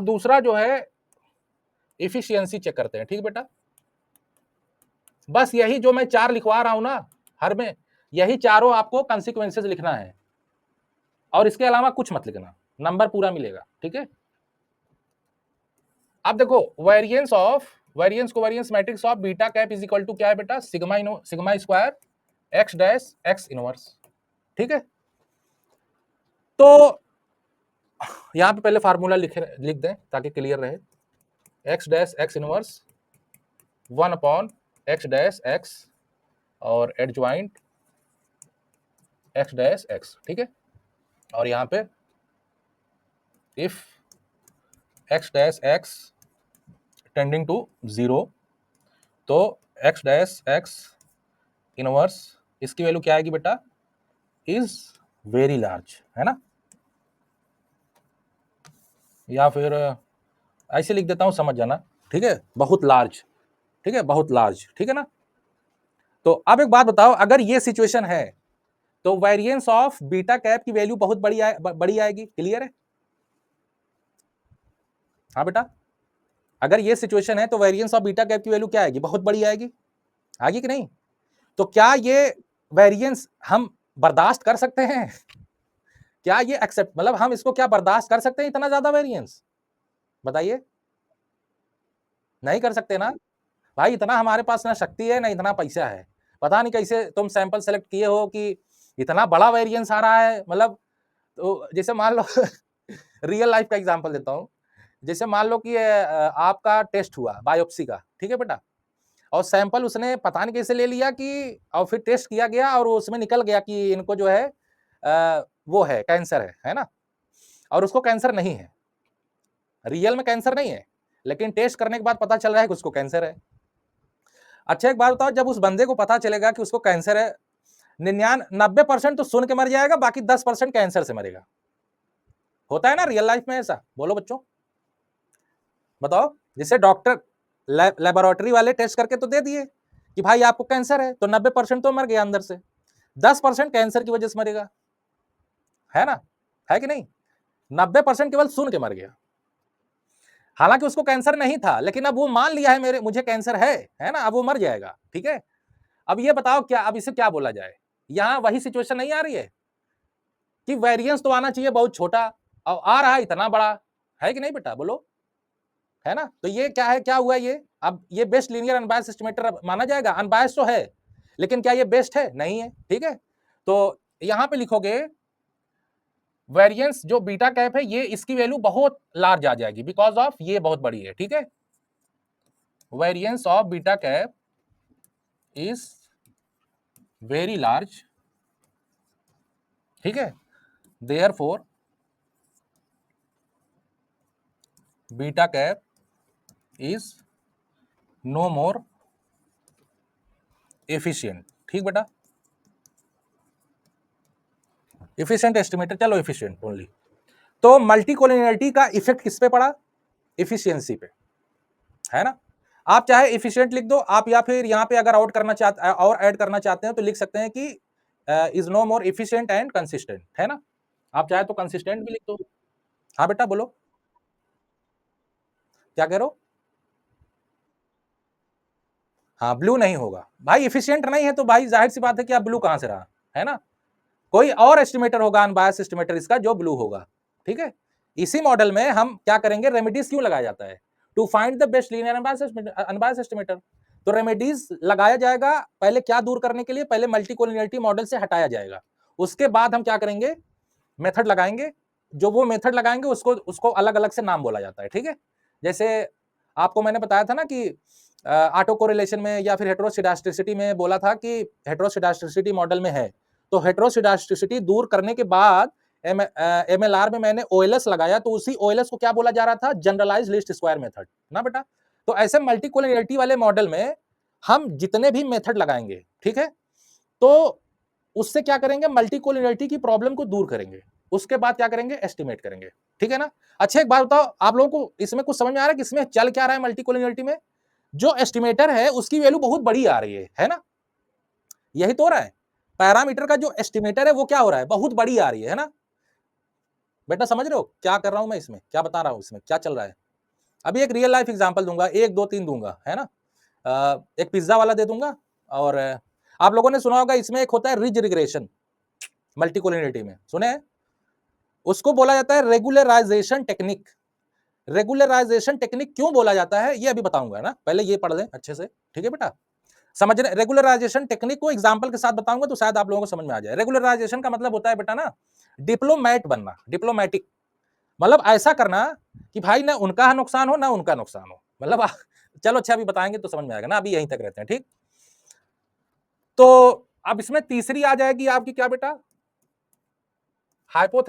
दूसरा जो है एफिशिएंसी चेक करते हैं, ठीक बेटा। बस यही जो मैं 4 लिखवा रहा हूं ना हर में, यही चारों आपको कॉन्सिक्वेंसेस लिखना है और इसके अलावा कुछ मत लिखना, नंबर पूरा मिलेगा, ठीक है। अब देखो variance covariance matrix of beta cap is equal to क्या है बेटा, sigma square X dash X inverse, ठीक है। तो यहां पे पहले फार्मूला लिख दें ताकि क्लियर रहे। X dash X inverse 1 upon X dash X और एडजॉइंट एक्स डैश एक्स, ठीक है। और यहां पे if X dash X tending to 0 तो एक्स डैश एक्स इनवर्स इसकी वैल्यू क्या आएगी बेटा, इज वेरी लार्ज, है ना। या फिर ऐसे लिख देता हूं, समझ जाना, ठीक है, बहुत लार्ज, ठीक है, बहुत लार्ज, ठीक है ना। तो अब एक बात बताओ, अगर ये सिचुएशन है तो वेरिएंस ऑफ बीटा कैप की वैल्यू बहुत बड़ी आएगी, क्लियर है। हाँ बेटा, अगर ये सिचुएशन है तो वेरिएंस ऑफ बीटा कैप की वैल्यू क्या आएगी, बहुत बड़ी आएगी कि नहीं। तो क्या ये वेरिएंस हम बर्दाश्त कर सकते हैं, क्या ये एक्सेप्ट, मतलब हम इसको क्या बर्दाश्त कर सकते हैं इतना ज्यादा वेरिएंस, बताइए। नहीं कर सकते ना भाई, इतना हमारे पास ना शक्ति है ना इतना पैसा है। पता नहीं कैसे तुम सैंपल सेलेक्ट किए हो कि इतना बड़ा वेरिएंस आ रहा है। मतलब तो जैसे मान लो रियल लाइफ का एग्जांपल देता हूं। जैसे मान लो कि आपका टेस्ट हुआ बायोप्सी का, ठीक है बेटा, और सैंपल उसने पता नहीं कैसे ले लिया कि, और फिर टेस्ट किया गया और उसमें निकल गया कि इनको जो है वो है कैंसर है ना। और उसको कैंसर नहीं है, रियल में कैंसर नहीं है, लेकिन टेस्ट करने के बाद पता चल रहा है कि उसको कैंसर है। अच्छा एक बात बताओ, जब उस बंदे को पता चलेगा कि उसको कैंसर है, 90% तो सुन के मर जाएगा, बाकी 10% कैंसर से मरेगा। होता है ना रियल लाइफ में ऐसा, बोलो बच्चों, बताओ। जैसे डॉक्टर लेबोरेटरी वाले टेस्ट करके तो दे दिए कि भाई आपको कैंसर है, तो 90% तो मर गया अंदर से, 10% कैंसर की वजह से मरेगा, है ना, है कि नहीं। 90% केवल सुन के मर गया, हालांकि उसको कैंसर नहीं था, लेकिन अब वो मान लिया है मुझे कैंसर है ना, अब वो मर जाएगा, ठीक है। अब ये बताओ क्या, अब इसे क्या बोला जाए, यहां वही सिचुएशन नहीं आ रही है कि वेरिएंस तो आना चाहिए बहुत छोटा और आ रहा है इतना बड़ा, है कि नहीं बेटा, बोलो, है ना। तो ये क्या है, क्या हुआ ये, अब ये बेस्ट लीनियर अनबायस्ड एस्टिमेटर माना जाएगा, अनबायस्ड तो है लेकिन क्या ये बेस्ट है, नहीं है, ठीक है। तो यहां पे लिखोगे वेरिएंस जो बीटा कैप है ये, इसकी वैल्यू बहुत लार्ज आ जाएगी बिकॉज ऑफ ये बहुत बड़ी है, ठीक है। Variance of beta cap is very large, ठीक है, therefore beta cap is no more efficient, ठीक बेटा। एफिशिएंट एस्टिमेटर, चलो एफिशिएंट ओनली। तो मल्टीकोलिनियरिटी का इफेक्ट किस पे पड़ा, एफिशिएंसी पे, है ना। आप चाहे एफिशिएंट लिख दो आप, या फिर यहां पे अगर आउट करना चाहते और ऐड करना चाहते हैं तो लिख सकते हैं कि is no more efficient and consistent, है ना। आप चाहे तो कंसिस्टेंट भी लिख दो। हाँ बेटा बोलो, क्या कह रहे हो। हाँ ब्लू नहीं होगा भाई, एफिशिएंट नहीं है तो भाई जाहिर सी बात है कि आप ब्लू कहां से रहा, है ना। कोई और एस्टिमेटर होगा अनबायस्ड एस्टिमेटर इसका जो ब्लू होगा, ठीक है। इसी मॉडल में हम क्या करेंगे, रेमेडीज क्यों लगाया जाता है, to find the best linear unbiased estimator. तो रेमेडीज लगाया जाएगा पहले क्या दूर करने के लिए, पहले मल्टीकोलिनियरिटी मॉडल से हटाया जाएगा, उसके बाद हम क्या करेंगे, मेथड लगाएंगे। जो वो मेथड लगाएंगे उसको उसको अलग अलग से नाम बोला जाता है, ठीक है। जैसे आपको मैंने बताया था ना कि ऑटो कोरिलेशन में या फिर हेटेरोस्केडास्टिसिटी में बोला था कि हेटेरोस्केडास्टिसिटी मॉडल में है, तो हेटेरोस्केडास्टिसिटी दूर करने के बाद एमएलआर में मैंने ओएलएस लगाया, तो उसी ओएलएस को क्या बोला जा रहा था, जनरलाइज लीस्ट स्क्वायर मेथड ना बेटा। तो ऐसे मल्टीकोलिनियरिटी वाले मॉडल में हम जितने भी मेथड लगाएंगे, ठीक है, तो उससे क्या करेंगे, मल्टीकोलिनियरिटी की प्रॉब्लम को दूर करेंगे, उसके बाद क्या करेंगे, एस्टिमेट करेंगे, ठीक है ना। अच्छा एक बात बताओ, आप लोगों को इसमें कुछ समझ में आ रहा है कि इसमें चल क्या रहा है, मल्टीकोलिनियरिटी में जो एस्टिमेटर है उसकी वैल्यू बहुत बड़ी आ रही है ना, यही तो हो रहा है। पैरामीटर का जो एस्टिमेटर है वो क्या हो रहा है, बहुत बड़ी आ रही है ना। बेटा समझ रहे हो क्या कर रहा हूं मैं इसमें, क्या बता रहा हूं इसमें, क्या चल रहा है। अभी एक रियल लाइफ एग्जांपल दूंगा, 1 2 3 दूंगा, है ना। एक पिज्जा वाला दे दूंगा, और आप लोगों ने सुना होगा इसमें एक होता है रिज रिग्रेशन, मल्टीकोलिनिटी में सुने हैं, उसको बोला जाता है रेगुलराइजेशन टेक्निक। रेगुलराइजेशन टेक्निक क्यों बोला जाता है ये अभी बताऊंगा ना, पहले ये पढ़ लें अच्छे से, ठीक है बेटा। समझने, रेगुलराइजेशन टेक्निक को एग्जांपल के साथ बताऊंगा तो शायद आप लोगों को समझ में आ जाए। रेगुलराइजेशन का मतलब होता है बेटा ना डिप्लोमैट बनना, डिप्लोमैटिक, मतलब ऐसा करना कि भाई ना उनका नुकसान हो ना उनका नुकसान हो, मतलब चलो अच्छा अभी बताएंगे तो समझ में आएगा ना, अभी यहीं तक रहते हैं, ठीक। तो अब इसमें तीसरी आ जाएगी आपकी क्या बेटा, हाइपोथेसिस